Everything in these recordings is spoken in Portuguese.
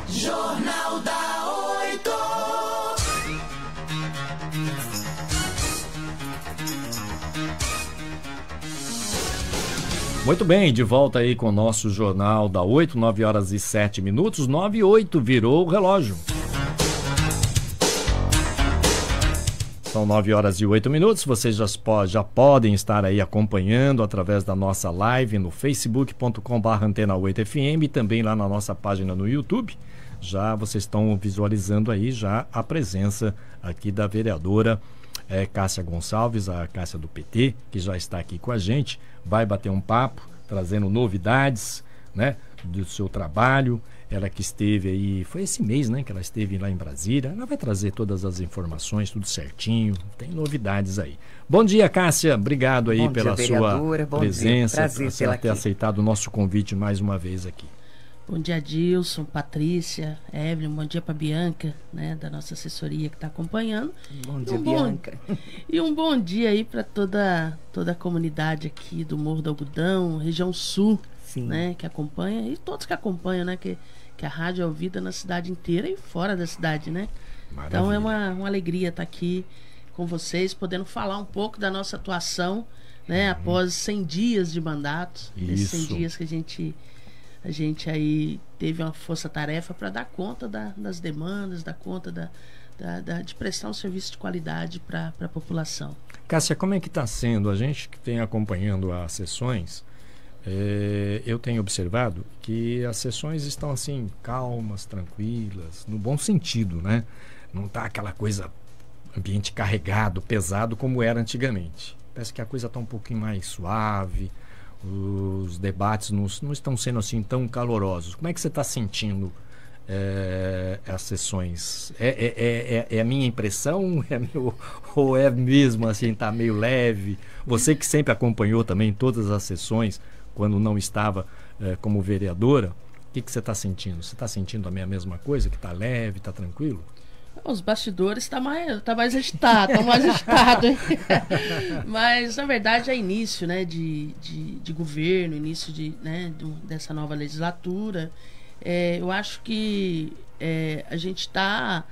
Jornal da 8. Muito bem, de volta aí com o nosso Jornal da 8, 9 horas e 7 minutos, 9 e 8, virou o relógio. São 9 horas e 8 minutos, vocês já podem estar aí acompanhando através da nossa live no facebook.com/antena8fm e também lá na nossa página no YouTube. Já vocês estão visualizando aí já a presença aqui da vereadora Cássia Gonçalves, a Cássia do PT, que já está aqui com a gente, vai bater um papo, trazendo novidades, né, do seu trabalho. Ela que esteve aí, foi esse mês, né, que ela esteve lá em Brasília. Ela vai trazer todas as informações, tudo certinho, tem novidades aí. Bom dia, Cássia, obrigado aí pela sua presença, por ter aceitado o nosso convite mais uma vez aqui. Bom dia, Dilson, Patrícia, Evelyn, bom dia para Bianca, né, da nossa assessoria que está acompanhando. Bom dia, Bianca. E um bom dia aí para toda a comunidade aqui do Morro do Algodão, região sul, né, que acompanha, e todos que acompanham, né, que a rádio é ouvida na cidade inteira e fora da cidade, né? Maravilha. Então é uma alegria estar aqui com vocês, podendo falar um pouco da nossa atuação, né, após 100 dias de mandato, esses 100 dias que a gente aí teve uma força-tarefa para dar conta das demandas, dar conta de prestar um serviço de qualidade para a população. Cássia, como é que está sendo? A gente que tem acompanhando as sessões, eu tenho observado que as sessões estão assim, calmas, tranquilas, no bom sentido, né? Não está aquela coisa, ambiente carregado, pesado como era antigamente. Parece que a coisa está um pouquinho mais suave. Os debates não estão sendo assim tão calorosos. Como é que você está sentindo as sessões? É a minha impressão? Ou é mesmo assim, está meio leve? Você que sempre acompanhou também todas as sessões, quando não estava como vereadora, o que você está sentindo? Você está sentindo a mesma coisa? Que está leve, está tranquilo? Os bastidores tá mais agitado, hein? Mas, na verdade, é início, né, de governo, início dessa nova legislatura. Eu acho que a gente está...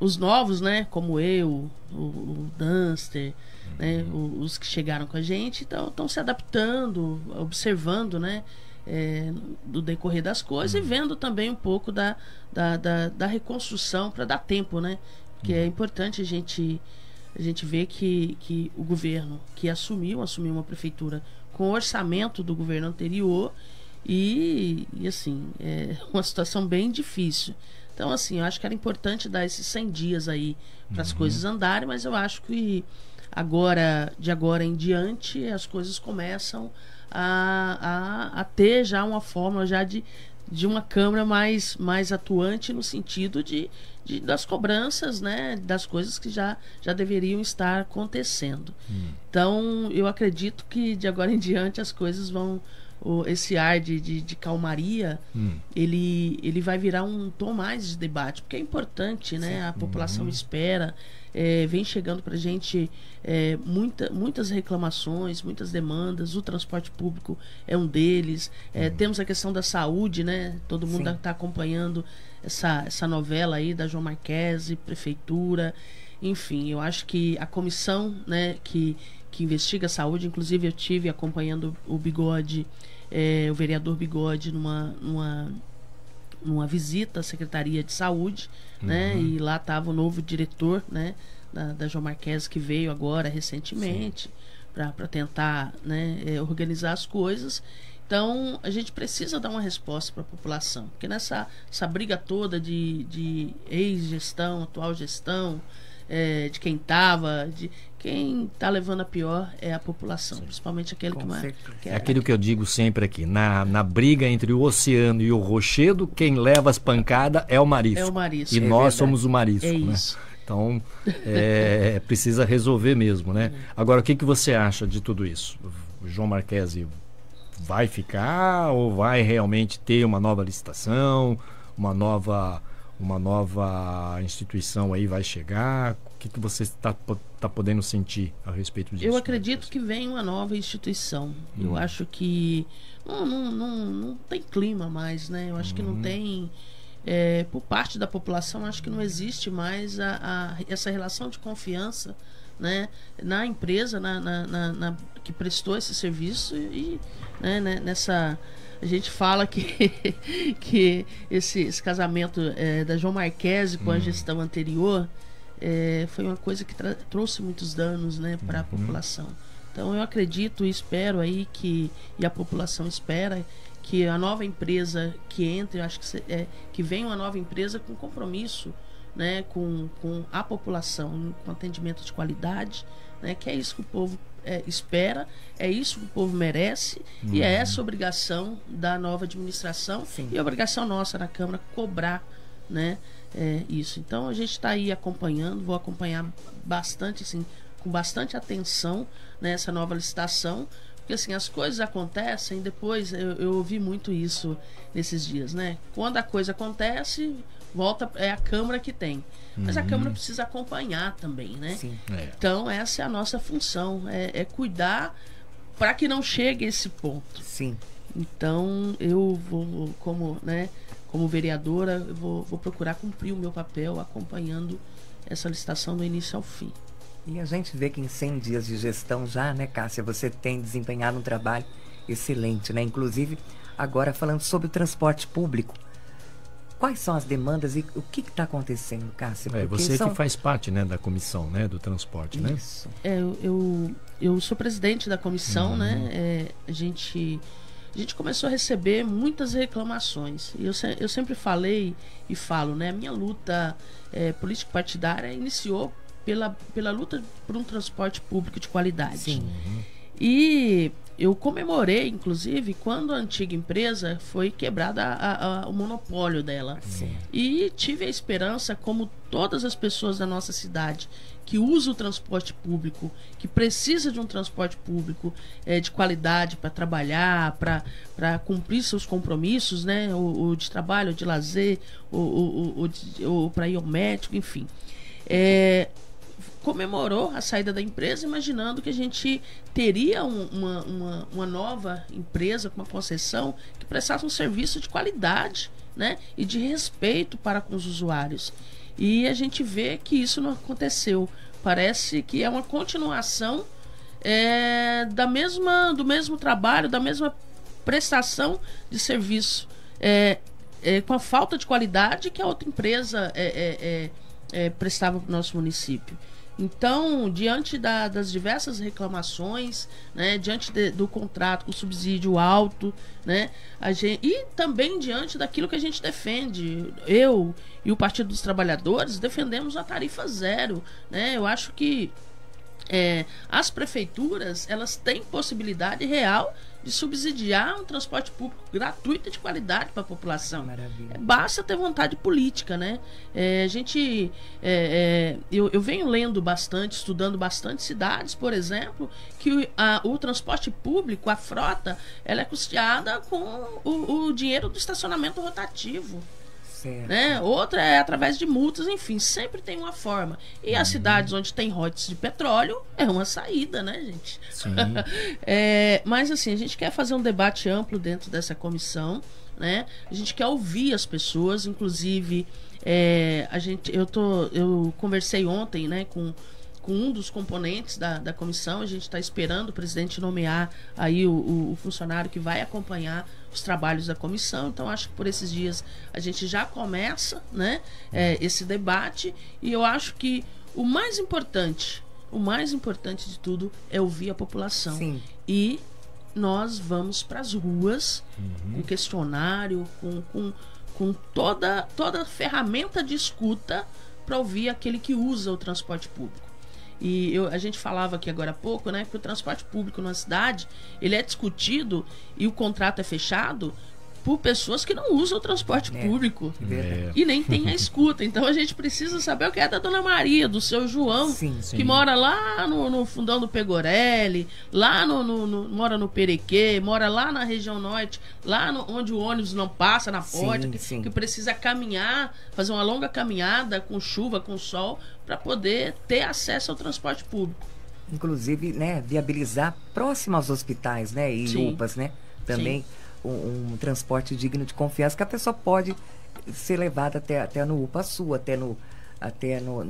Os novos, né, como eu, o Dunster, né, os que chegaram com a gente, estão se adaptando, observando, né, do decorrer das coisas e vendo também um pouco da reconstrução para dar tempo, né? Que é importante a gente ver que o governo que assumiu uma prefeitura com o orçamento do governo anterior e assim, é uma situação bem difícil. Então, assim, eu acho que era importante dar esses 100 dias aí para as coisas andarem, mas eu acho que de agora em diante as coisas começam a ter já uma forma já de uma Câmara mais atuante no sentido das cobranças, né, das coisas que já deveriam estar acontecendo. Então, eu acredito que de agora em diante as coisas vão... esse ar de calmaria, ele vai virar um tom mais de debate, porque é importante, né? A população espera, vem chegando para a gente muitas reclamações, muitas demandas. O transporte público é um deles. Temos a questão da saúde, né? Todo mundo está acompanhando essa novela aí da João Marquesi, prefeitura. Enfim, eu acho que a comissão, né, que investiga a saúde, inclusive eu tive acompanhando o Bigode, o vereador Bigode numa visita à Secretaria de Saúde, né, e lá estava o novo diretor, né, da João Marquesi, que veio agora recentemente para tentar, né, organizar as coisas. Então a gente precisa dar uma resposta para a população, porque nessa briga toda de ex-gestão, atual gestão, de quem estava, de quem está levando a pior é a população, principalmente aquele que é aquilo que eu digo sempre aqui, na briga entre o oceano e o rochedo, quem leva as pancadas é o marisco. É o marisco. E nós somos o marisco, né? Isso. Então, precisa resolver mesmo, né? Agora, o que você acha de tudo isso? O João Marquesi vai ficar ou vai realmente ter uma nova licitação, uma nova instituição aí vai chegar? O que você está podendo sentir a respeito disso? Eu acredito que vem uma nova instituição. Eu acho que não tem clima mais, né? Eu acho que não tem por parte da população, acho que não existe mais essa relação de confiança, né, na empresa, que prestou esse serviço e, né, nessa... A gente fala que esse casamento da João Marquesi com a gestão anterior foi uma coisa que trouxe muitos danos, né, para a população. Então eu acredito e espero aí e a população espera que a nova empresa que entre, eu acho que venha uma nova empresa com compromisso, né, com a população, com atendimento de qualidade, né, que é isso que o povo espera, é isso que o povo merece, e é essa obrigação da nova administração. Sim. E a obrigação nossa na Câmara cobrar, né, isso. Então a gente está aí acompanhando, vou acompanhar bastante, assim, com bastante atenção nessa nova licitação, porque assim, as coisas acontecem depois, eu ouvi muito isso nesses dias, né? Quando a coisa acontece, volta, é a Câmara que tem. Mas a Câmara precisa acompanhar também, né? Sim. Então essa é a nossa função, é cuidar para que não chegue a esse ponto. Sim. Então eu vou, como vereadora, eu vou procurar cumprir o meu papel acompanhando essa licitação do início ao fim. E a gente vê que em 100 dias de gestão já, né, Cássia, você tem desempenhado um trabalho excelente, né? Inclusive, agora falando sobre o transporte público. Quais são as demandas e o que está acontecendo, Cássia? Você que faz parte, né, da comissão, né, do transporte, né? Isso. Eu sou presidente da comissão, né? A gente começou a receber muitas reclamações. E eu sempre falei e falo, né? A minha luta político-partidária iniciou pela luta por um transporte público de qualidade. Sim. E eu comemorei, inclusive, quando a antiga empresa foi quebrada o monopólio dela. Sim. E tive a esperança, como todas as pessoas da nossa cidade que usam o transporte público, que precisa de um transporte público de qualidade para trabalhar, para cumprir seus compromissos, né? Ou de trabalho, ou de lazer, ou para ir ao médico, enfim. Comemorou a saída da empresa, imaginando que a gente teria uma nova empresa com uma concessão que prestasse um serviço de qualidade, né, e de respeito para com os usuários. E a gente vê que isso não aconteceu. Parece que é uma continuação do mesmo trabalho, da mesma prestação de serviço, com a falta de qualidade que a outra empresa prestava para o nosso município. Então, diante das diversas reclamações, né, diante do contrato com subsídio alto, né, e também diante daquilo que a gente defende, eu e o Partido dos Trabalhadores defendemos a tarifa zero, né? Eu acho que as prefeituras, elas têm possibilidade real de subsidiar um transporte público gratuito e de qualidade para a população. Maravilha. Basta ter vontade política, né? Eu venho lendo bastante, estudando bastante cidades, por exemplo, que o transporte público, a frota, ela é custeada com o dinheiro do estacionamento rotativo. Né? Outra é através de multas, enfim, sempre tem uma forma. E as cidades onde tem royalties de petróleo é uma saída, né, gente? Sim. Mas assim, a gente quer fazer um debate amplo dentro dessa comissão, né? A gente quer ouvir as pessoas, inclusive eu conversei ontem, né, com um dos componentes da comissão. A gente está esperando o presidente nomear aí o funcionário que vai acompanhar os trabalhos da comissão. Então acho que por esses dias a gente já começa, né, esse debate, e eu acho que o mais importante de tudo é ouvir a população. Sim. E nós vamos para as ruas com questionário, com toda a ferramenta de escuta para ouvir aquele que usa o transporte público. E a gente falava aqui agora há pouco, né, que o transporte público na cidade, ele é discutido e o contrato é fechado por pessoas que não usam o transporte público e nem tem a escuta. Então a gente precisa saber o que é da Dona Maria, do seu João, que mora lá no fundão do Pegorelli, lá mora no Perequê, mora lá na região norte, lá onde o ônibus não passa na porta, que precisa caminhar, fazer uma longa caminhada com chuva, com sol, para poder ter acesso ao transporte público. Inclusive, né, viabilizar próximo aos hospitais, né, e UPAs, né, também um transporte digno de confiança, que a pessoa pode ser levada até no UPA-Sul, até no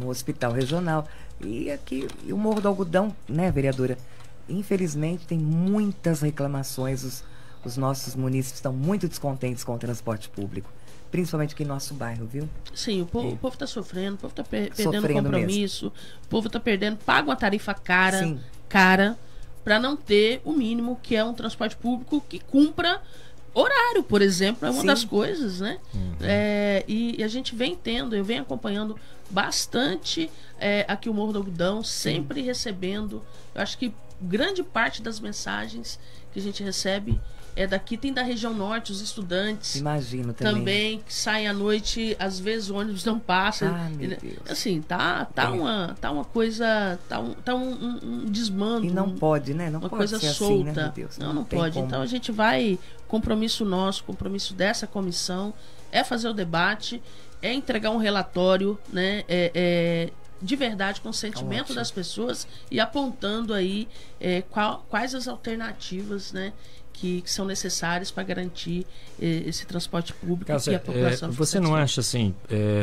hospital regional. E aqui, o Morro do Algodão, né, vereadora? Infelizmente, tem muitas reclamações. Os nossos munícipes estão muito descontentes com o transporte público. Principalmente aqui no nosso bairro, viu? Sim, o povo está sofrendo, o povo está perdendo Sofrendo compromisso, o povo está perdendo, paga uma tarifa cara, Sim. para não ter o mínimo, que é um transporte público que cumpra horário, por exemplo, é uma Sim. das coisas, né? E a gente vem tendo, eu venho acompanhando bastante aqui o Morro do Algodão, sempre recebendo, eu acho que grande parte das mensagens que a gente recebe é daqui, tem da região norte, os estudantes. Imagino também. Que saem à noite, às vezes o ônibus não passa. Ah, meu Deus. Assim, tá uma coisa, tá um desmando. E não pode, né? Não uma pode coisa ser solta. assim, né, meu Deus? Não tem pode. como. Então a gente vai, compromisso nosso, compromisso dessa comissão, é fazer o debate, é entregar um relatório, né? De verdade, com o sentimento Ótimo. das pessoas e apontando aí quais as alternativas, né? Que são necessárias para garantir esse transporte público Cássia, que a população fica você não satisfeita. acha assim,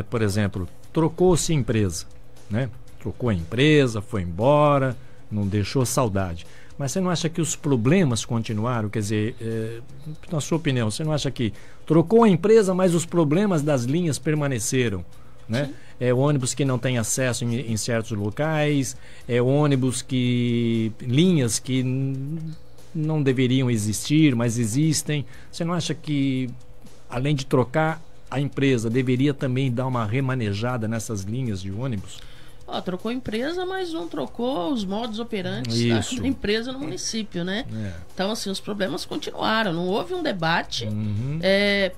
por exemplo, trocou-se empresa, né? Trocou a empresa, foi embora, não deixou saudade. Mas você não acha que os problemas continuaram? Quer dizer, na sua opinião, você não acha que trocou a empresa, mas os problemas das linhas permaneceram, né? É ônibus que não tem acesso em certos locais, linhas que não deveriam existir, mas existem. Você não acha que, além de trocar a empresa, deveria também dar uma remanejada nessas linhas de ônibus? Trocou a empresa, mas não trocou os modos operantes da empresa no município, né? Então, assim, os problemas continuaram. Não houve um debate,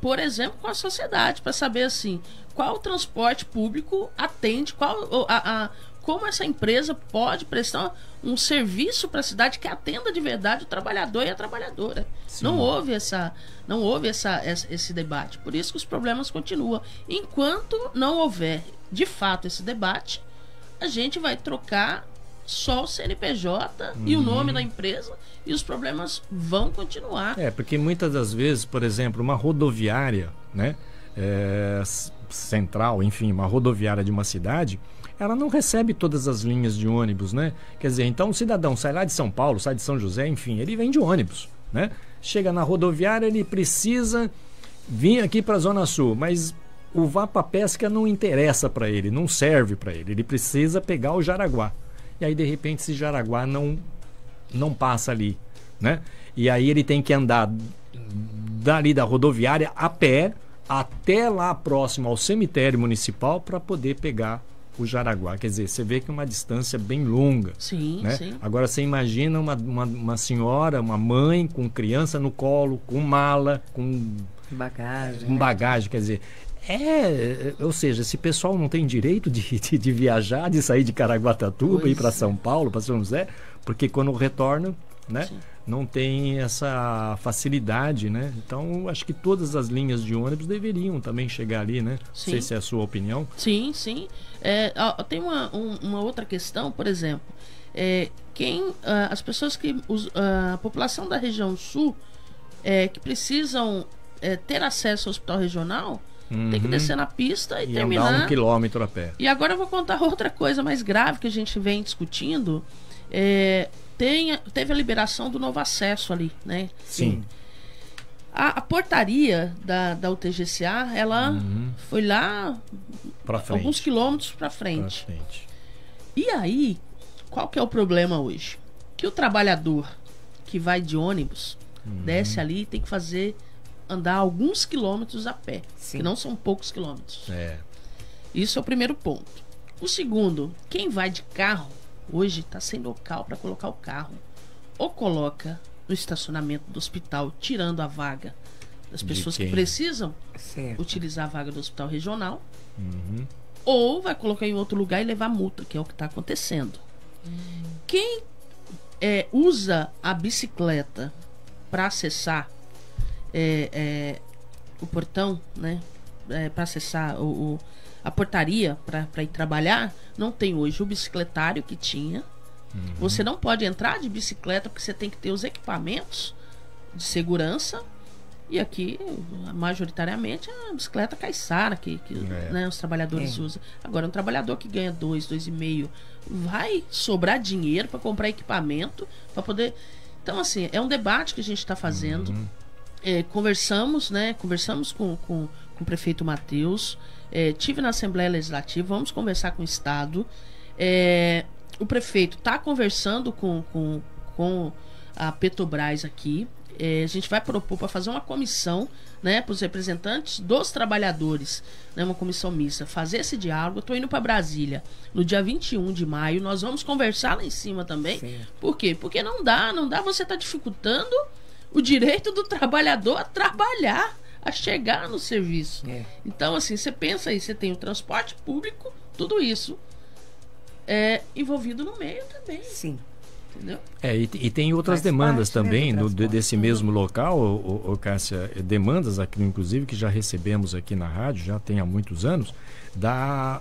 por exemplo, com a sociedade, para saber, assim, qual transporte público atende, como essa empresa pode prestar um serviço para a cidade que atenda de verdade o trabalhador e a trabalhadora. Sim. Não houve esse debate. Por isso que os problemas continuam. Enquanto não houver, de fato, esse debate, a gente vai trocar só o CNPJ e o nome da empresa e os problemas vão continuar. Porque muitas das vezes, por exemplo, uma rodoviária, né, central, enfim, uma rodoviária de uma cidade, ela não recebe todas as linhas de ônibus, né? Quer dizer, então o cidadão sai lá de São Paulo, sai de São José, enfim, ele vem de ônibus, né? Chega na rodoviária, ele precisa vir aqui para a Zona Sul, mas o Vapa Pesca não interessa para ele, não serve para ele. Ele precisa pegar o Jaraguá. E aí, de repente, esse Jaraguá não passa ali, né? E aí ele tem que andar dali da rodoviária a pé até lá próximo ao cemitério municipal para poder pegar o Jaraguá. Quer dizer, você vê que é uma distância bem longa. Sim, né? sim. Agora você imagina uma senhora, uma mãe com criança no colo, com mala, com bagagem, quer dizer... ou seja, esse pessoal não tem direito de viajar, de sair de Caraguatatuba e ir para São Paulo, para São José, porque quando retornam, né, não tem essa facilidade, né? Então, acho que todas as linhas de ônibus deveriam também chegar ali, né? Não sei se é a sua opinião. Sim, sim. Tem uma outra questão, por exemplo, as pessoas a população da região sul que precisam ter acesso ao hospital regional, tem que descer na pista e terminar. Andar 1 quilômetro a pé. E agora eu vou contar outra coisa mais grave que a gente vem discutindo. Teve a liberação do novo acesso ali, né? Sim. A portaria da UTGCA, ela foi lá alguns quilômetros para frente. E aí, qual que é o problema hoje? Que o trabalhador que vai de ônibus, desce ali e tem que andar alguns quilômetros a pé, que não são poucos quilômetros. Isso é o primeiro ponto. O segundo, quem vai de carro hoje está sem local para colocar o carro. Ou coloca no estacionamento do hospital, tirando a vaga das pessoas que precisam utilizar a vaga do hospital regional, ou vai colocar em outro lugar e levar multa, que é o que está acontecendo. Quem usa a bicicleta para acessar o portão, né, para acessar a portaria para ir trabalhar, não tem hoje o bicicletário que tinha. Você não pode entrar de bicicleta porque você tem que ter os equipamentos de segurança E aqui, majoritariamente, é a bicicleta caiçara que né, os trabalhadores usam. Agora, um trabalhador que ganha 2,5, vai sobrar dinheiro para comprar equipamento, para poder... Então, assim, é um debate que a gente está fazendo. Conversamos com o prefeito Matheus, tive na Assembleia Legislativa, vamos conversar com o Estado. O prefeito está conversando com a Petrobras aqui. A gente vai propor para fazer uma comissão, né, para os representantes dos trabalhadores, né, uma comissão mista, fazer esse diálogo. Eu estou indo para Brasília no dia 21 de maio, nós vamos conversar lá em cima também. Sim. Por quê? Porque não dá você está dificultando o direito do trabalhador a trabalhar, a chegar no serviço. Então, assim, você pensa aí, você tem o transporte público, tudo isso envolvido no meio também. Sim. Entendeu? E tem outras demandas também desse mesmo local, Cássia, demandas aqui, inclusive, que já recebemos aqui na rádio, já tem há muitos anos, da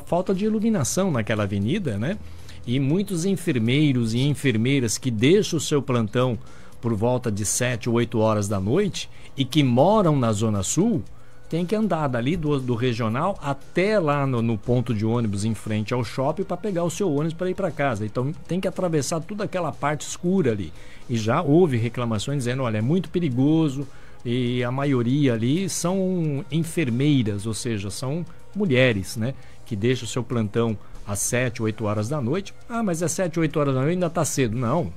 falta de iluminação naquela avenida, né? E muitos enfermeiros e enfermeiras que deixam o seu plantão por volta de 7 ou 8 horas da noite e que moram na Zona Sul, tem que andar dali do regional até lá no ponto de ônibus em frente ao shopping para pegar o seu ônibus para ir para casa. Então tem que atravessar toda aquela parte escura ali. E já houve reclamações dizendo, olha, é muito perigoso, e a maioria ali são enfermeiras, ou seja, são mulheres, né, que deixam o seu plantão às 7, 8 horas da noite. Ah, mas é 7, 8 horas da noite, ainda está cedo. Não,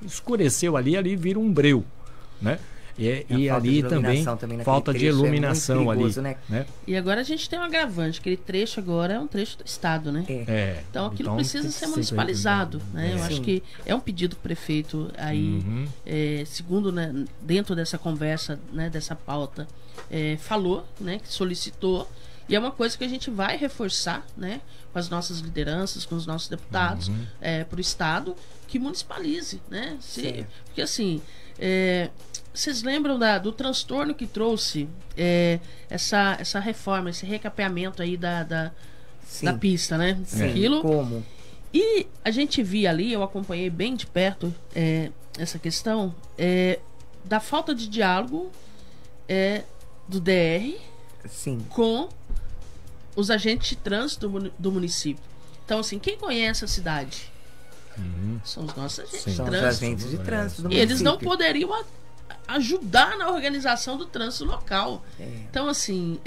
escureceu ali vira um breu, né? E ali também falta de iluminação perigoso, ali, né? E agora a gente tem um agravante, aquele trecho agora é um trecho do estado, né? Então aquilo precisa ser municipalizado, né? Eu acho que é um pedido do prefeito aí, segundo, né, dentro dessa conversa, né, dessa pauta, falou, né, que solicitou, e é uma coisa que a gente vai reforçar, né, com as nossas lideranças, com os nossos deputados, para o estado, que municipalize, né? Porque assim, vocês lembram do transtorno que trouxe essa reforma, esse recapeamento aí da pista, né? Aquilo. Como? E a gente via ali, eu acompanhei bem de perto essa questão da falta de diálogo do DR com os agentes de trânsito do município. Então, assim, quem conhece a cidade? São os nossos agentes de trânsito. Os agentes de trânsito do município. Eles não poderiam ajudar na organização do trânsito local. Então, assim,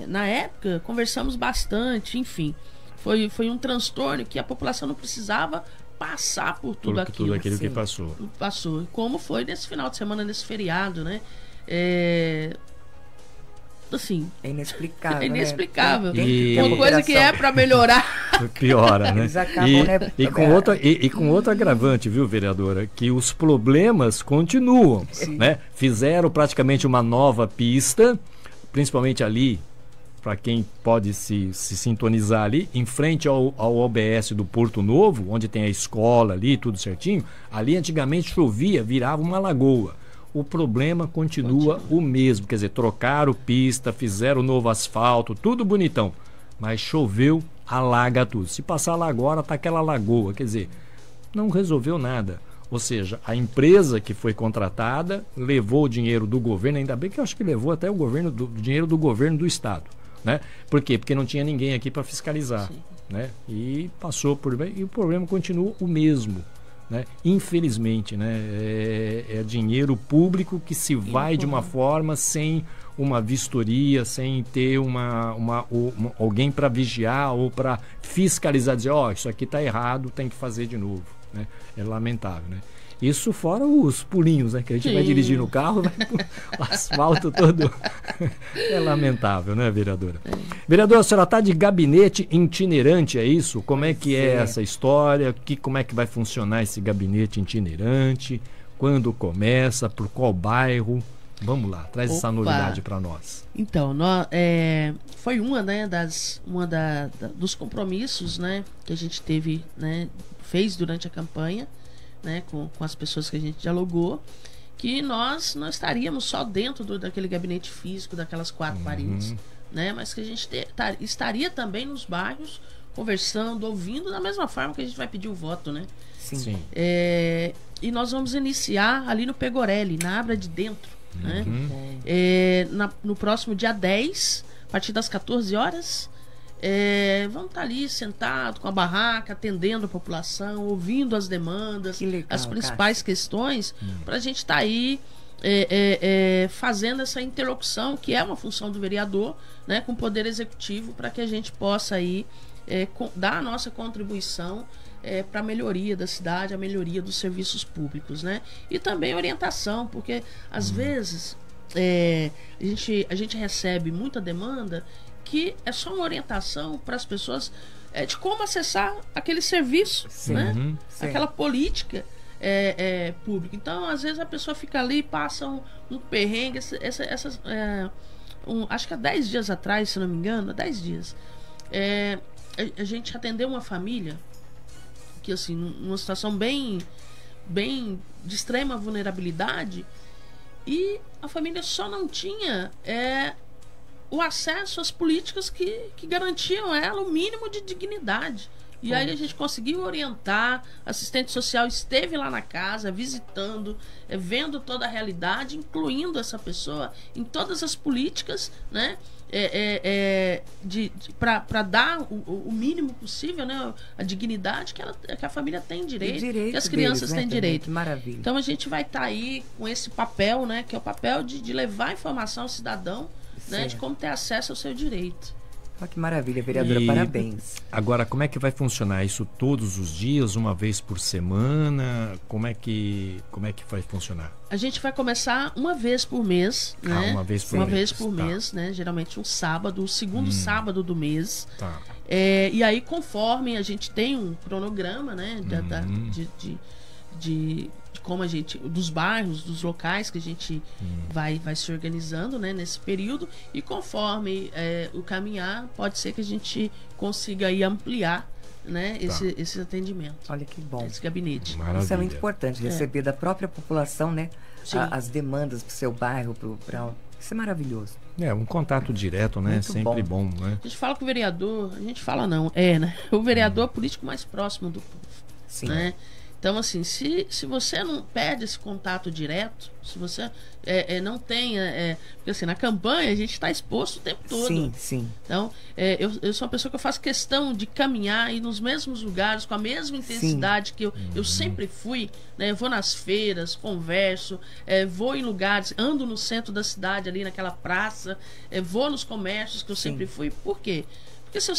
na época, conversamos bastante, enfim. Foi um transtorno que a população não precisava passar por tudo aquilo que passou. Passou. Como foi nesse final de semana, nesse feriado, né? Assim, é inexplicável. É inexplicável. Né? Uma coisa que é para melhorar piora, né? Eles acabam, e com outro agravante, viu, vereadora, que os problemas continuam, né? Fizeram praticamente uma nova pista, principalmente ali, para quem pode se sintonizar ali, em frente ao OBS do Porto Novo, onde tem a escola ali, tudo certinho. Ali antigamente chovia, virava uma lagoa. O problema continua o mesmo, quer dizer, trocaram pista, fizeram novo asfalto, tudo bonitão, mas choveu, alaga tudo. Se passar lá agora, tá aquela lagoa, quer dizer, não resolveu nada. Ou seja, a empresa que foi contratada levou o dinheiro do governo, ainda bem que eu acho que levou até o dinheiro do governo do estado, né? Por quê? Porque não tinha ninguém aqui para fiscalizar, né? E passou por bem, e o problema continua o mesmo. Né? Infelizmente, né? É dinheiro público que se vai de uma forma sem uma vistoria, sem ter alguém para vigiar ou para fiscalizar, dizer, isso aqui está errado, tem que fazer de novo, né? É lamentável, né? Isso fora os pulinhos, né? Que a gente vai dirigir no carro, o asfalto todo. É lamentável, né, vereadora? Vereadora, a senhora está de gabinete itinerante, é isso? Como é que é essa história? Como é que vai funcionar esse gabinete itinerante? Quando começa? Por qual bairro? Vamos lá, traz essa novidade para nós. Então, foi dos compromissos, né, que a gente teve, né, fez durante a campanha, né, com as pessoas que a gente dialogou, que nós não estaríamos só dentro daquele gabinete físico, daquelas 4 paredes, né, mas que a gente estaria também nos bairros, conversando, ouvindo, da mesma forma que a gente vai pedir o voto, né? Sim. E nós vamos iniciar ali no Pegorelli, na Abra de Dentro, né? No próximo dia 10, a partir das 14 horas, vamos estar ali sentados com a barraca, atendendo a população, ouvindo as demandas, Que legal, as principais questões, para a gente estar aí fazendo essa interlocução, que é uma função do vereador, né, com o Poder Executivo, para que a gente possa aí dar a nossa contribuição para a melhoria da cidade, a melhoria dos serviços públicos, né? E também orientação, porque às vezes a gente recebe muita demanda que é só uma orientação para as pessoas de como acessar aquele serviço, né? Sim. Aquela política pública. Então, às vezes a pessoa fica ali, passa um perrengue, acho que há 10 dias atrás, se não me engano, há 10 dias, a gente atendeu uma família que, assim, numa situação bem de extrema vulnerabilidade, e a família só não tinha o acesso às políticas que garantiam a ela o mínimo de dignidade. E aí a gente conseguiu orientar, a assistente social esteve lá na casa, visitando, vendo toda a realidade, incluindo essa pessoa em todas as políticas, né? Para dar o mínimo possível, né? A dignidade que a família tem direito, que as crianças têm direito. Que maravilha. Então a gente vai estar aí com esse papel, né? Que é o papel de levar informação ao cidadão, né? De como ter acesso ao seu direito. Olha que maravilha, vereadora, parabéns. Agora, como é que vai funcionar isso todos os dias, uma vez por semana? Como é que vai funcionar? A gente vai começar uma vez por mês, né? Uma vez por Uma mês. vez por mês, né? Geralmente um sábado, o segundo sábado do mês. Tá. E aí, conforme a gente tem um cronograma, né? De como a gente, dos bairros, dos locais que a gente vai se organizando, né, nesse período, e conforme o caminhar, pode ser que a gente consiga aí ampliar, né, esse atendimento. Olha que bom. Esse gabinete. Maravilha. Isso é muito importante, receber da própria população, né, Sim. as demandas para o seu bairro, isso é maravilhoso. Um contato direto, né? Muito Sempre bom, né? A gente fala com o vereador, a gente fala não, né? O vereador é o político mais próximo do povo. Sim. Né? Então, assim, se você não perde esse contato direto, se você não tenha... porque, assim, na campanha a gente está exposto o tempo todo. Sim, sim. Então, eu sou uma pessoa que eu faço questão de caminhar e ir nos mesmos lugares, com a mesma intensidade que eu sempre fui. Né? Eu vou nas feiras, converso, vou em lugares, ando no centro da cidade, ali naquela praça, vou nos comércios que eu sempre fui. Por quê? Porque se eu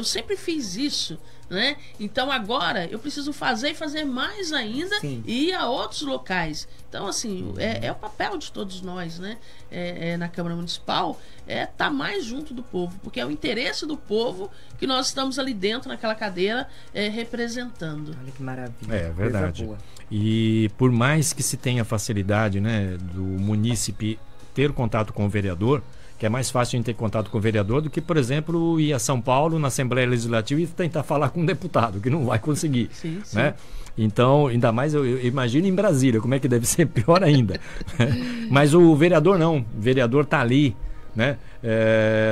sempre fiz isso, né? Então agora eu preciso fazer e fazer mais ainda. Sim. E ir a outros locais. Então, assim, é o papel de todos nós, né? Na Câmara Municipal, tá mais junto do povo, porque é o interesse do povo que nós estamos ali dentro, naquela cadeira, representando. Olha que maravilha. É verdade. Coisa boa. E por mais que se tenha facilidade, né, do munícipe ter contato com o vereador, que é mais fácil em ter contato com o vereador do que, por exemplo, ir a São Paulo, na Assembleia Legislativa, e tentar falar com um deputado, que não vai conseguir. Sim, sim. Né? Então, ainda mais, eu imagino em Brasília, como é que deve ser pior ainda. Mas o vereador não, o vereador está ali, né?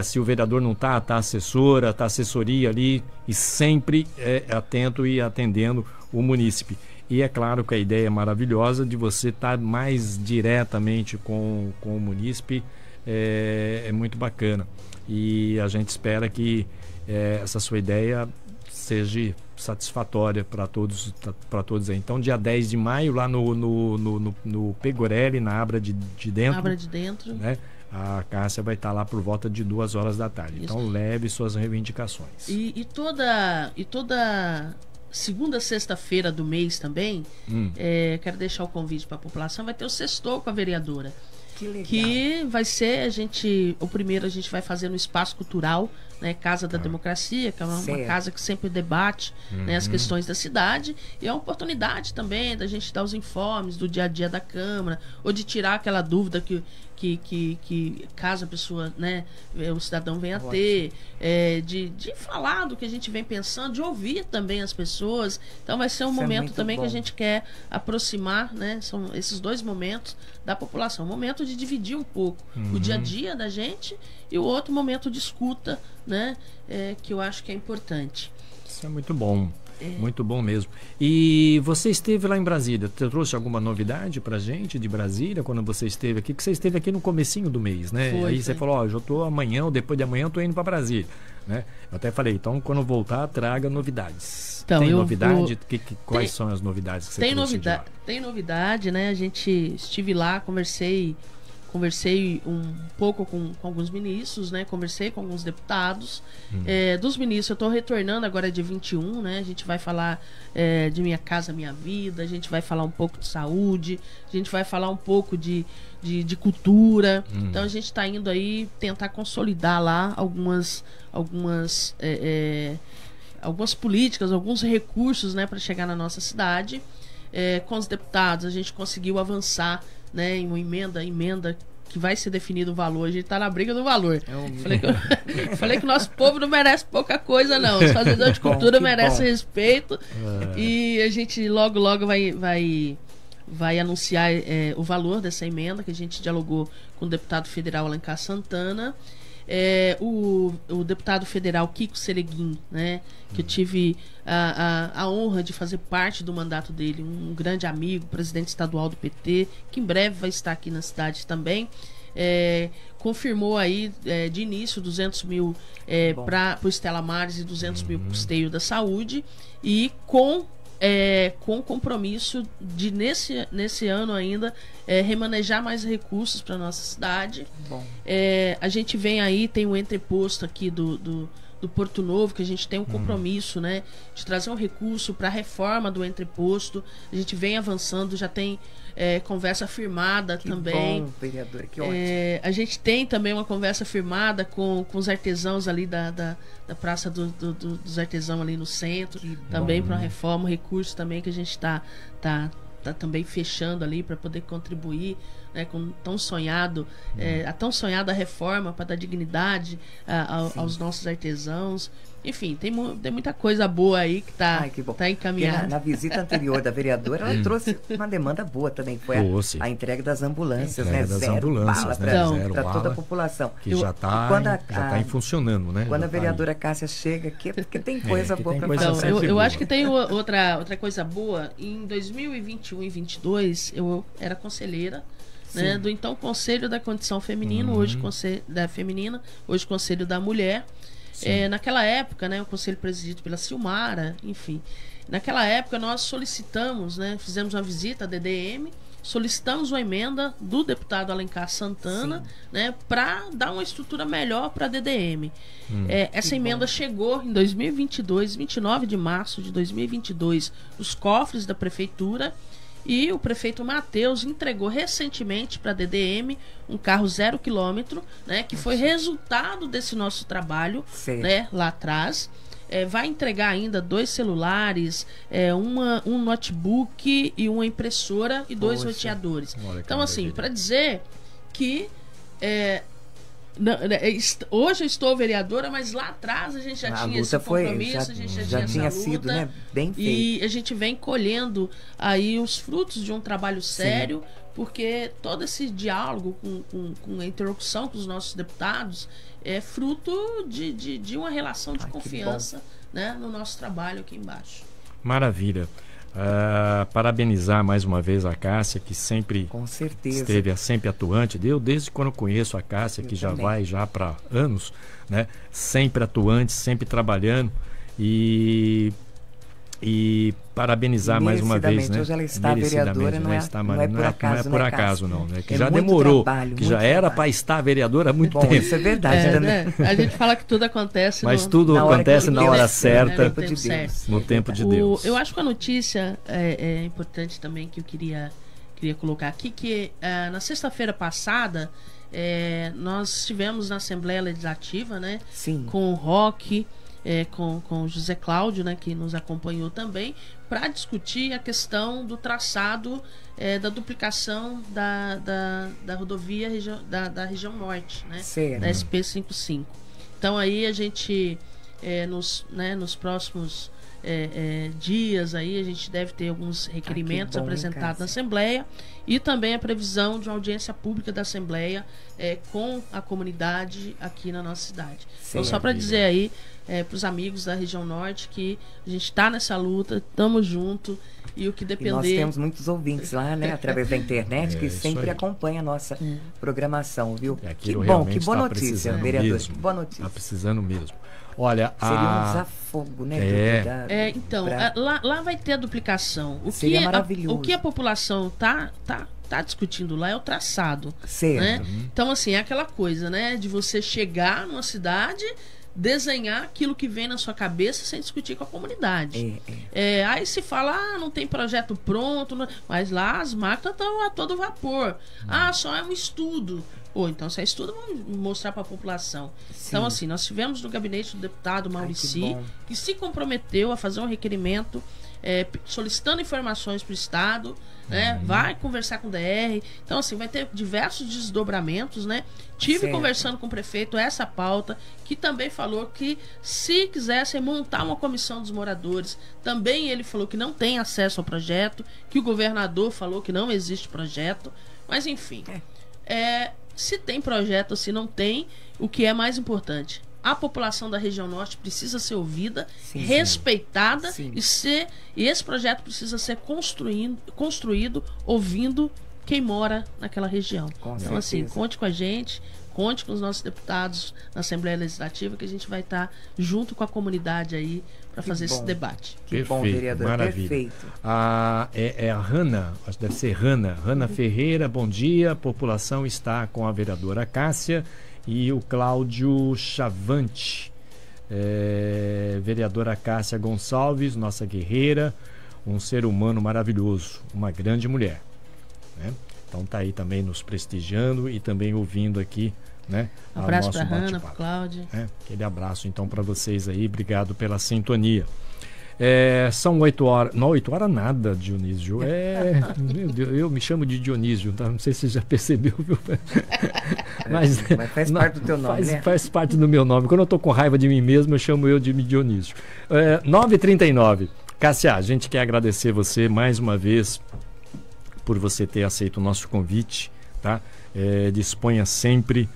Se o vereador não está, está a assessora, está a assessoria ali, e sempre atento e atendendo o munícipe. E é claro que a ideia é maravilhosa de você estar mais diretamente com o munícipe, é muito bacana. E a gente espera que essa sua ideia seja satisfatória para todos aí. Então, dia 10 de maio, lá no Pegorelli, na Abra de Dentro. Abra de Dentro. Né? A Cássia vai estar lá por volta de 2 horas da tarde. Isso. Então, leve suas reivindicações. E toda segunda, sexta-feira do mês também, quero deixar o convite para a população, vai ter o Sextou com a vereadora. Que legal. Que vai ser, o primeiro a gente vai fazer no Espaço Cultural, né, Casa da Democracia, que é uma casa que sempre debate, né, as questões da cidade, e é uma oportunidade também da gente dar os informes do dia a dia da Câmara, ou de tirar aquela dúvida que caso a pessoa, né, o cidadão venha a ter, de falar do que a gente vem pensando, de ouvir também as pessoas. Então vai ser um momento também que a gente quer aproximar, né, são esses dois momentos da população, um momento de dividir um pouco o dia a dia da gente e o outro momento de escuta, né, que eu acho que é importante. Isso é muito bom. Muito bom mesmo. E você esteve lá em Brasília, você trouxe alguma novidade pra gente de Brasília quando você esteve aqui? Que você esteve aqui no comecinho do mês, né? Aí você falou, ó, eu tô amanhã ou depois de amanhã eu tô indo pra Brasília, né? Eu até falei, então quando voltar traga novidades. Então, tem novidade? Quais são as novidades que você trouxe de lá? Tem novidade, né? A gente estive lá, conversei um pouco com alguns ministros, né? Conversei com alguns deputados. Dos ministros, eu estou retornando agora dia 21, né? A gente vai falar de Minha Casa Minha Vida, a gente vai falar um pouco de saúde, a gente vai falar um pouco de cultura. Então a gente está indo aí tentar consolidar lá algumas políticas, alguns recursos, né, para chegar na nossa cidade. Com os deputados, a gente conseguiu avançar, né, em uma emenda que vai ser definido o valor. A gente tá na briga do valor. Falei que o nosso povo não merece pouca coisa, não. Os fazedores de cultura merecem respeito. E a gente logo vai anunciar o valor dessa emenda, que a gente dialogou com o deputado federal Alencar Santana. O deputado federal Kiko Sereguin, né, que eu tive a honra de fazer parte do mandato dele, um grande amigo, presidente estadual do PT, que em breve vai estar aqui na cidade também, confirmou aí de início 200 mil para o Estela Maris e 200 mil para o Esteio da Saúde, e com compromisso de nesse ano ainda remanejar mais recursos para nossa cidade. A gente vem aí, tem um entreposto aqui do Porto Novo, que a gente tem um compromisso, né, de trazer um recurso para a reforma do entreposto. A gente vem avançando, já tem conversa firmada também. Bom, vereador, que ótimo. A gente tem também uma conversa firmada com os artesãos ali da Praça dos Artesãos ali no centro, também para uma reforma, um recurso também que a gente está também fechando ali para poder contribuir, né, com a tão sonhada reforma para dar dignidade aos nossos artesãos. Enfim, tem muita coisa boa aí que tá encaminhada. Na visita anterior da vereadora, ela trouxe uma demanda boa também, foi a entrega das ambulâncias, né? Zero bala para toda a população. Que já está funcionando, né? Quando a vereadora Cássia chega aqui, é porque tem coisa boa para falar. Eu acho que tem outra coisa boa. Em 2021 e 2022, eu era conselheira, né, do então Conselho da Condição Feminina, hoje Conselho da Feminina, hoje Conselho da Mulher. Naquela época, né, o conselho presidido pela Silmara, enfim. Naquela época nós solicitamos, né, fizemos uma visita à DDM, solicitamos uma emenda do deputado Alencar Santana, né, para dar uma estrutura melhor para a DDM. Essa emenda chegou em 2022, 29 de março de 2022, os cofres da prefeitura. E o prefeito Matheus entregou recentemente para a DDM um carro 0 km, né, que foi resultado desse nosso trabalho, né, lá atrás. Vai entregar ainda 2 celulares, um notebook e uma impressora e 2 roteadores. Então, assim, para dizer que hoje eu estou vereadora, mas lá atrás a gente já tinha esse compromisso, a gente já tinha essa luta, sido, né, bem feito. E a gente vem colhendo aí os frutos de um trabalho sério, porque todo esse diálogo com a interlocução com os nossos deputados é fruto de uma relação de confiança, né, no nosso trabalho aqui embaixo. Maravilha. Parabenizar mais uma vez a Cássia, que sempre com certeza esteve sempre atuante. Eu, desde quando eu conheço a Cássia, que já vai para anos, né, sempre atuante, sempre trabalhando, e parabenizar mais uma vez, né? Hoje ela está vereadora, não é por acaso, não, né? Que já demorou, que já era para estar vereadora há muito tempo. Isso é verdade, né? A gente fala que tudo acontece, mas tudo acontece na hora certa, no tempo de Deus. Eu acho que a notícia é importante também, que eu queria colocar aqui, que na sexta-feira passada nós estivemos na Assembleia Legislativa, né? Com o Roque, com o José Cláudio, né, que nos acompanhou também, para discutir a questão do traçado da duplicação da rodovia da região norte, né, da SP55. Então aí a gente nos próximos dias aí a gente deve ter alguns requerimentos apresentados na Assembleia, e também a previsão de uma audiência pública da Assembleia com a comunidade aqui na nossa cidade. Então, só para dizer aí para os amigos da região norte que a gente está nessa luta, estamos junto e o que depender... E nós temos muitos ouvintes lá, né, através da internet, que sempre acompanham a nossa programação, viu? Que bom, que boa notícia, vereador, que boa notícia. Está precisando mesmo. Olha, seria um desafogo, né? Então, lá vai ter a duplicação. Seria maravilhoso. O que a população tá discutindo lá é o traçado. Certo. Né? Então, assim, é aquela coisa, né? De você chegar numa cidade, desenhar aquilo que vem na sua cabeça sem discutir com a comunidade. Aí se fala, não tem projeto pronto, mas lá as máquinas estão a todo vapor. Só é um estudo. Então, se é estudo, vamos mostrar para a população. Sim. Então, assim, nós tivemos no gabinete do deputado Maurici, que se comprometeu a fazer um requerimento solicitando informações para o Estado, né? Vai conversar com o DR. Então, assim, vai ter diversos desdobramentos, né? Tive conversando com o prefeito essa pauta, que também falou que se quisessem montar uma comissão dos moradores, também ele falou que não tem acesso ao projeto, que o governador falou que não existe projeto, mas enfim... se tem projeto ou se não tem, o que é mais importante? A população da região norte precisa ser ouvida, respeitada, e esse projeto precisa ser construído ouvindo quem mora naquela região. Então, assim, conte com a gente, conte com os nossos deputados na Assembleia Legislativa, que a gente vai estar junto com a comunidade aí para fazer esse debate. Que bom, vereador. Maravilha. Perfeito. É a Hanna, acho que deve ser Hanna Ferreira, bom dia. A população está com a vereadora Cássia e o Cláudio Chavante. Vereadora Cássia Gonçalves, nossa guerreira, um ser humano maravilhoso, uma grande mulher. Né? Então tá aí também nos prestigiando e também ouvindo aqui, né? Um abraço para a Hanna, para Cláudia. Aquele abraço então para vocês aí, obrigado pela sintonia. São 8 horas, não 8 horas nada, Dionísio. Meu Deus, eu me chamo de Dionísio, tá? Não sei se você já percebeu, viu? Mas faz parte do teu nome, né? Faz parte do meu nome. Quando eu tô com raiva de mim mesmo, eu chamo eu de Dionísio. 9h39. Cássia, a gente quer agradecer você mais uma vez por você ter aceito o nosso convite, tá? Disponha sempre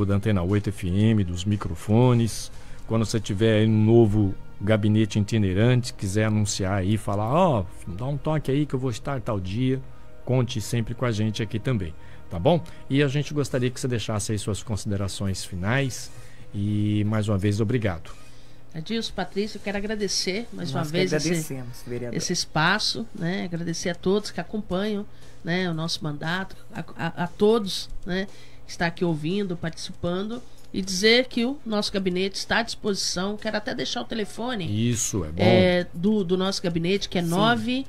da Antena 8 FM, dos microfones. Quando você tiver um novo gabinete itinerante, quiser anunciar aí, falar, dá um toque aí que eu vou estar tal dia, conte sempre com a gente aqui também, tá bom? E a gente gostaria que você deixasse aí suas considerações finais e mais uma vez, obrigado. Adilson, Patrícia, eu quero agradecer mais uma vez esse espaço, né? Agradecer a todos que acompanham, né, o nosso mandato, a todos, né, que está aqui ouvindo, participando, e dizer que o nosso gabinete está à disposição. Quero até deixar o telefone. Isso, é bom. Do nosso gabinete, que é 12,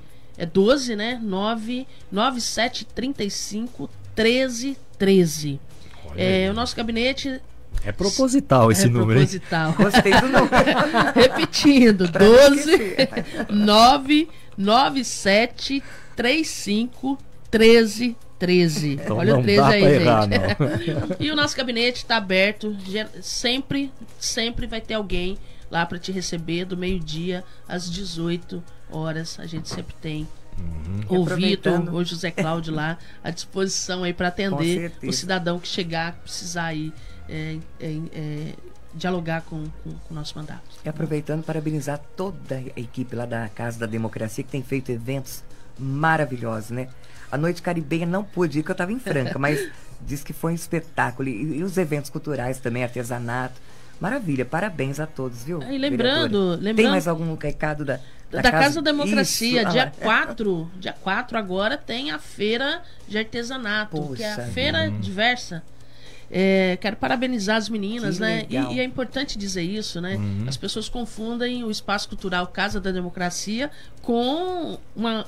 né? 9735 1313. O nosso gabinete... É proposital esse número, proposital. Hein? Gostei do número. Repetindo, 12 997 35 1313. Então olha o 13 aí, gente. Errar, E o nosso gabinete está aberto. Sempre vai ter alguém lá para te receber do meio-dia às 18 horas. A gente sempre tem o Vitor, o José Cláudio lá à disposição aí para atender o cidadão que chegar, precisar aí dialogar com o nosso mandato. E aproveitando, parabenizar toda a equipe lá da Casa da Democracia, que tem feito eventos maravilhosos, né? A Noite Caribenha não pude ir, porque eu estava em Franca, mas diz que foi um espetáculo. E os eventos culturais também, artesanato. Maravilha, parabéns a todos, viu? E lembrando... Tem mais algum recado da Casa da Democracia? Isso, dia 4 agora tem a feira de artesanato, que é a feira diversa. Quero parabenizar as meninas, né? E é importante dizer isso, né? As pessoas confundem o espaço cultural Casa da Democracia com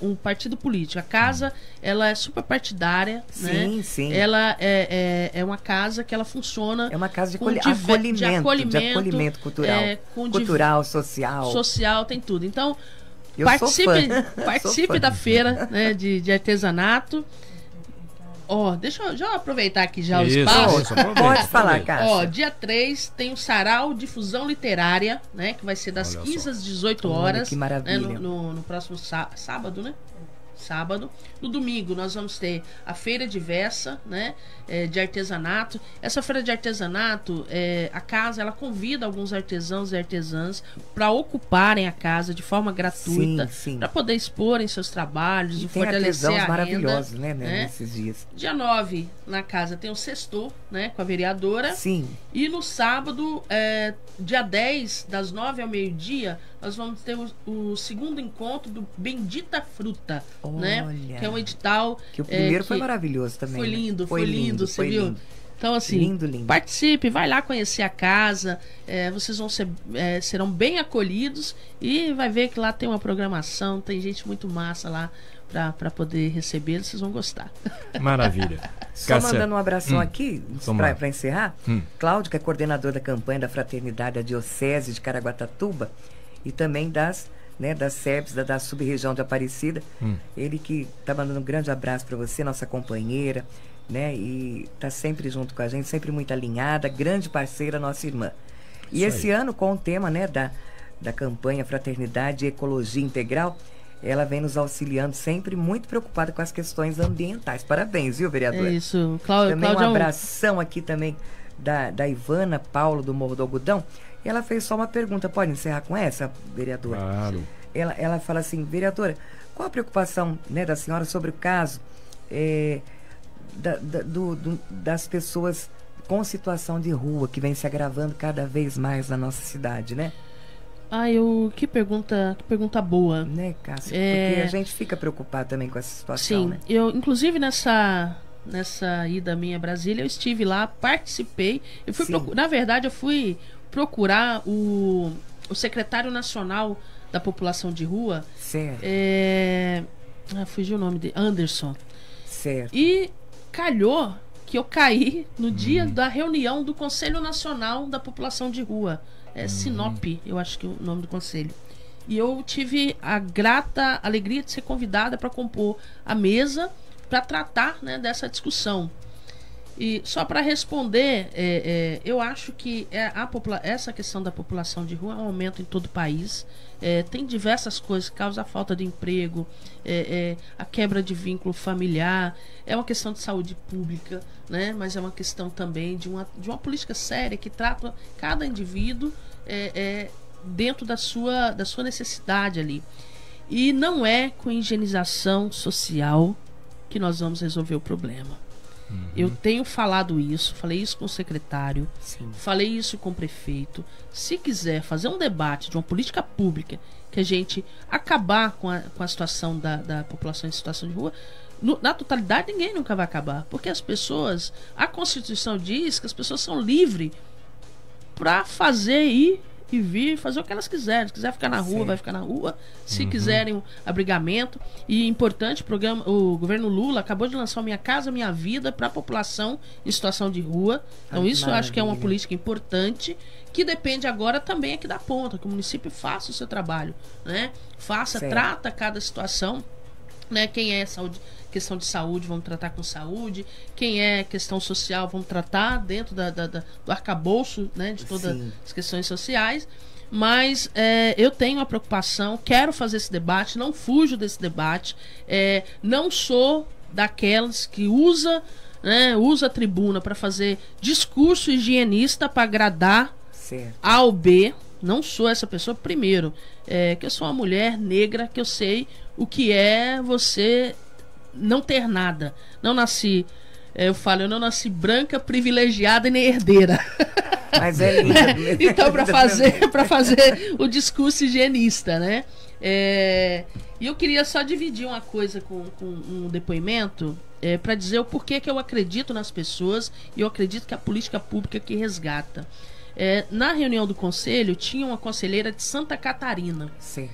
um partido político. A casa, ela é super partidária, né? Sim. Ela é uma casa que ela funciona... É uma casa de acolhimento cultural. Cultural, social. Social, tem tudo. Então, participe da feira, né, de artesanato. Deixa eu aproveitar aqui já o espaço. Pode falar, Cássia. Dia 3 tem o Sarau Difusão Literária, né? Que vai ser das 15 às 18 horas. Que maravilha. Né, no próximo sábado, né? sábado. No domingo nós vamos ter a feira diversa, né, de artesanato. Essa feira de artesanato, a casa ela convida alguns artesãos e artesãs para ocuparem a casa de forma gratuita, para poder exporem seus trabalhos, e fortalecer a maravilhosos, renda, né, nesses dias. Dia 9 na casa tem o sextor, né, com a vereadora. Sim. E no sábado, dia 10, das 9 ao meio-dia, nós vamos ter o segundo encontro do Bendita Fruta, né? Que é um edital... Que o primeiro foi maravilhoso também. Foi lindo, né? foi lindo, você viu? Lindo. Então, assim, lindo. Participe, vai lá conhecer a casa, vocês vão serão bem acolhidos e vai ver que lá tem uma programação, tem gente muito massa lá para poder recebê-los, vocês vão gostar. Maravilha. Só mandando um abração aqui, para encerrar. Cláudio, que é coordenador da campanha da Fraternidade da Diocese de Caraguatatuba e também das SEBs, da sub-região de Aparecida. Ele que está mandando um grande abraço para você, nossa companheira, né? E está sempre junto com a gente, sempre muito alinhada, grande parceira, nossa irmã. E esse ano, com o tema, né, da campanha Fraternidade e Ecologia Integral, ela vem nos auxiliando, sempre muito preocupada com as questões ambientais. Parabéns, viu, vereadora? É isso. Também um abração aqui também da Ivana Paulo, do Morro do Algodão. E ela fez só uma pergunta. Pode encerrar com essa, vereadora? Claro. Ela fala assim, vereadora, qual a preocupação, né, da senhora sobre o caso das pessoas com situação de rua, que vem se agravando cada vez mais na nossa cidade, né? Que pergunta boa. Né, Cássia? Porque a gente fica preocupado também com essa situação, sim, né? Eu, inclusive, nessa ida minha a Brasília, eu estive lá, participei. Eu fui na verdade, eu fui procurar o secretário nacional da população de rua. Certo. Fugiu o nome dele. Anderson. Certo. E calhou que eu caí no dia da reunião do Conselho Nacional da População de Rua. Sinop, eu acho que é o nome do conselho. E eu tive a grata alegria de ser convidada para compor a mesa para tratar, né, dessa discussão. E só para responder, eu acho que essa questão da população de rua é um aumento em todo o país. Tem diversas coisas que causam a falta de emprego, a quebra de vínculo familiar, é uma questão de saúde pública, né? Mas é uma questão também de uma política séria que trata cada indivíduo dentro da sua necessidade ali. E não é com higienização social que nós vamos resolver o problema. Eu tenho falado isso, falei isso com o secretário, falei isso com o prefeito. Se quiser fazer um debate de uma política pública que a gente acabar com a situação da população em situação de rua, na totalidade ninguém nunca vai acabar. Porque as pessoas, a Constituição diz que as pessoas são livres para fazer ir e vir, fazer o que elas quiserem. Se quiser ficar na rua, vai ficar na rua. Se quiserem um abrigamento. E importante, o governo Lula acabou de lançar o Minha Casa Minha Vida para a população em situação de rua. Então isso eu acho que é uma política importante, que depende agora também aqui da ponta, que o município faça o seu trabalho, né? Trata cada situação, né? Quem é questão de saúde, vamos tratar com saúde. Quem é questão social, vamos tratar dentro do arcabouço, né, de todas as questões sociais. Mas eu tenho uma preocupação, quero fazer esse debate, não fujo desse debate. Não sou daquelas que usa a tribuna para fazer discurso higienista para agradar A ou B. Não sou essa pessoa. Primeiro, que eu sou uma mulher negra, que eu sei o que é você não ter nada. Não nasci, eu não nasci branca, privilegiada e nem herdeira. Mas é lindo. Então, para fazer o discurso higienista, né? E eu queria só dividir uma coisa com um depoimento, para dizer o porquê que eu acredito nas pessoas e eu acredito que a política pública que resgata. Na reunião do conselho, tinha uma conselheira de Santa Catarina. Sim.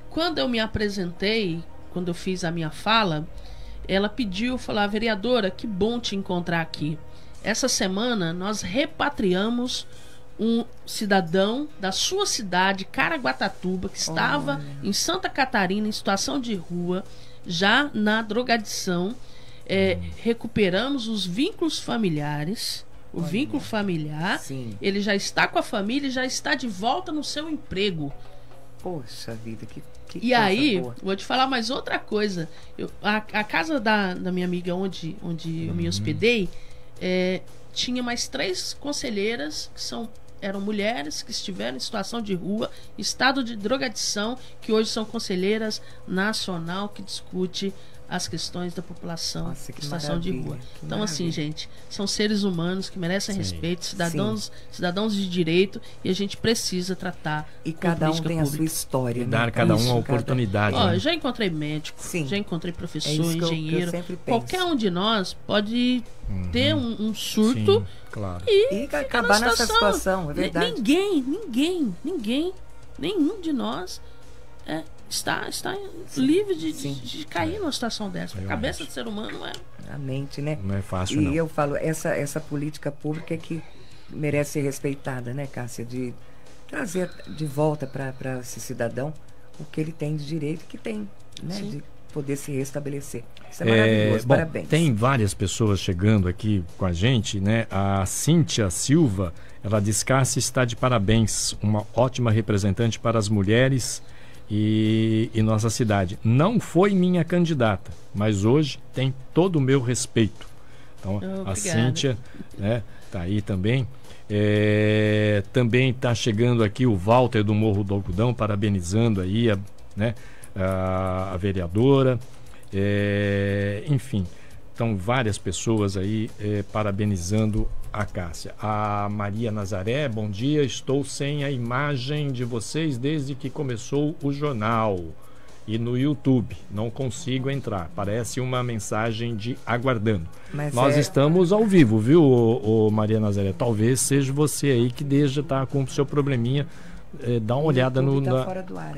Quando eu me apresentei, quando eu fiz a minha fala, ela pediu, falou: vereadora, que bom te encontrar aqui. Essa semana nós repatriamos um cidadão da sua cidade, Caraguatatuba, que estava em Santa Catarina em situação de rua, já na drogadição. Recuperamos os vínculos familiares. O vínculo familiar, ele já está com a família e já está de volta no seu emprego. Poxa vida, que E coisa aí, boa. vou te falar mais outra coisa. A casa da minha amiga onde eu me hospedei, tinha mais 3 conselheiras que eram mulheres que estiveram em situação de rua, estado de drogadição, que hoje são conselheiras nacional que discute as questões da população Nossa, que em situação de maravilha, rua. que Então, assim, maravilha. gente, são seres humanos que merecem Sim. respeito, cidadãos de direito, e a gente precisa tratar E com cada um política tem a sua pública. história, E né? dar cada um Isso, uma oportunidade. Ó, né? eu já encontrei médico, Sim. já encontrei É professor, isso que eu engenheiro. sempre penso. Qualquer um de nós pode ter um surto Sim, claro. E ficar acabar na nessa situação, é verdade. Ninguém, nenhum de nós está livre Sim. de cair numa situação dessa. A Realmente. cabeça do ser humano é. A mente, né? Não é fácil, E não. eu falo, essa política pública é que merece ser respeitada, né, Cássia? De trazer de volta para esse cidadão o que ele tem de direito, que tem, né? Sim. De poder se restabelecer. Isso é maravilhoso, Bom, parabéns. tem várias pessoas chegando aqui com a gente, né? A Cíntia Silva, ela diz: Cássia está de parabéns, uma ótima representante para as mulheres e nossa cidade. Não foi minha candidata, mas hoje tem todo o meu respeito. Então, a Obrigada. Cíntia, né, tá aí também. Também está chegando aqui o Walter do Morro do Algodão, parabenizando aí a vereadora. Enfim, então várias pessoas aí parabenizando a Cássia. A Maria Nazaré, bom dia, estou sem a imagem de vocês desde que começou o jornal e no YouTube, não consigo entrar, parece uma mensagem de aguardando. Mas Nós estamos ao vivo, viu, ô Maria Nazaré? Talvez seja você aí que tá com o seu probleminha. Dá uma olhada Tá fora do ar,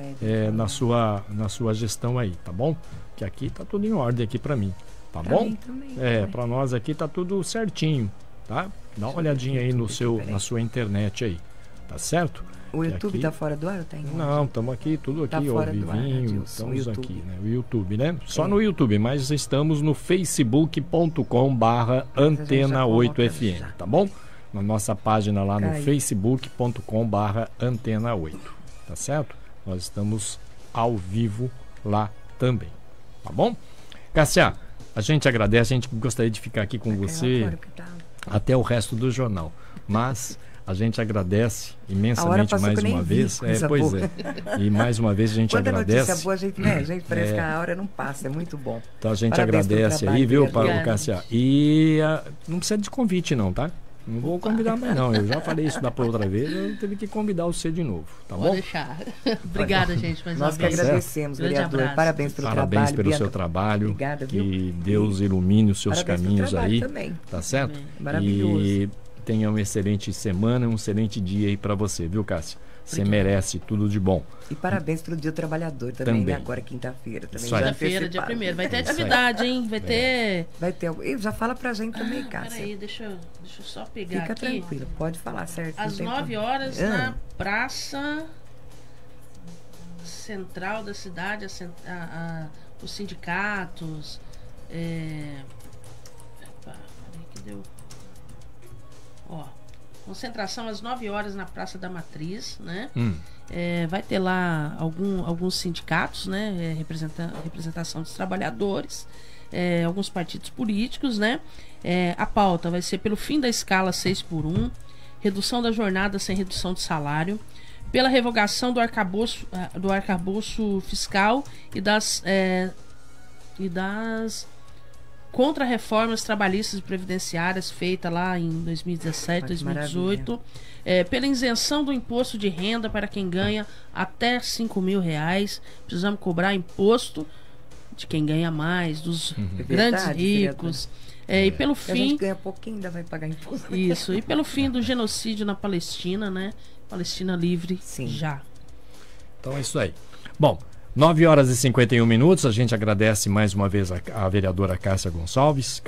na sua gestão aí, tá bom? Que aqui tá tudo em ordem aqui para mim, tá Pra bom? mim também, Para nós aqui tá tudo certinho, tá? Dá uma olhadinha aí na sua internet aí, tá certo? O Que YouTube aqui- tá fora do ar ou tá em ordem? Não, estamos aqui, tudo Tá aqui, ó, fora do ar, vivinho, Adilson, estamos YouTube. aqui, né? O YouTube, né? Só no YouTube, mas estamos no facebook.com/antena 8fm, já. tá bom? Na nossa página lá no Caiu. facebook.com/antena 8, tá certo? Nós estamos ao vivo lá também, tá bom? Cássia, a gente agradece, a gente gostaria de ficar aqui com você Agora que tá- até o resto do jornal, mas a gente agradece A hora imensamente passou mais que eu nem uma vi, vez. coisa Pois boa. E mais uma vez a gente Quando é notícia agradece. boa, a gente parece que a hora não passa, é muito bom. Então a gente Parabéns pelo agradece trabalho, aí, viu, vereador. Paulo Obrigada. Cássia? E não precisa de convite não, tá? Não vou convidar mais não. Eu já falei isso da outra vez, eu tive que convidar você de novo, tá Pode bom? deixar. Obrigada, gente, mais Nós uma que vez. agradecemos, Grande vereador. abraço. Parabéns pelo Parabéns trabalho. pelo Bianca. seu trabalho. Obrigada, viu? Que Deus ilumine os seus Parabéns pelo caminhos trabalho aí. também. Tá certo? Amém. Maravilhoso. E tenha uma excelente semana, um excelente dia aí pra você, viu, Cássia? Você Obrigada. merece tudo de bom. E parabéns pelo Dia do Trabalhador também, Também. né? Agora quinta-feira também. Isso aí. já Quinta-feira, dia antecipado. 1º. Vai ter Isso aí. atividade, hein? Vai ter. Vai ter algo. E já fala pra gente também, Cássia. Peraí, deixa eu só pegar Fica aqui. tranquila, pode falar certo. não Às tem 9 problema. horas na praça central da cidade, os sindicatos. Epa, peraí que deu. Ó, concentração às 9 horas na Praça da Matriz, né? Vai ter lá alguns sindicatos, né? Representação dos trabalhadores, alguns partidos políticos, né? A pauta vai ser pelo fim da escala 6x1, redução da jornada sem redução de salário, pela revogação do arcabouço fiscal e das contra-reformas trabalhistas e previdenciárias feitas lá em 2017, Olha que 2018, pela isenção do imposto de renda para quem ganha até R$5.000. Precisamos cobrar imposto de quem ganha mais, dos grandes verdade, ricos. E pelo Se a gente fim, ganha pouquinho, ainda vai pagar imposto. isso, e pelo fim do genocídio na Palestina, né? Palestina livre Sim. já. Então é isso aí. Bom, 9 horas e 51 minutos. A gente agradece mais uma vez a vereadora Cássia Gonçalves.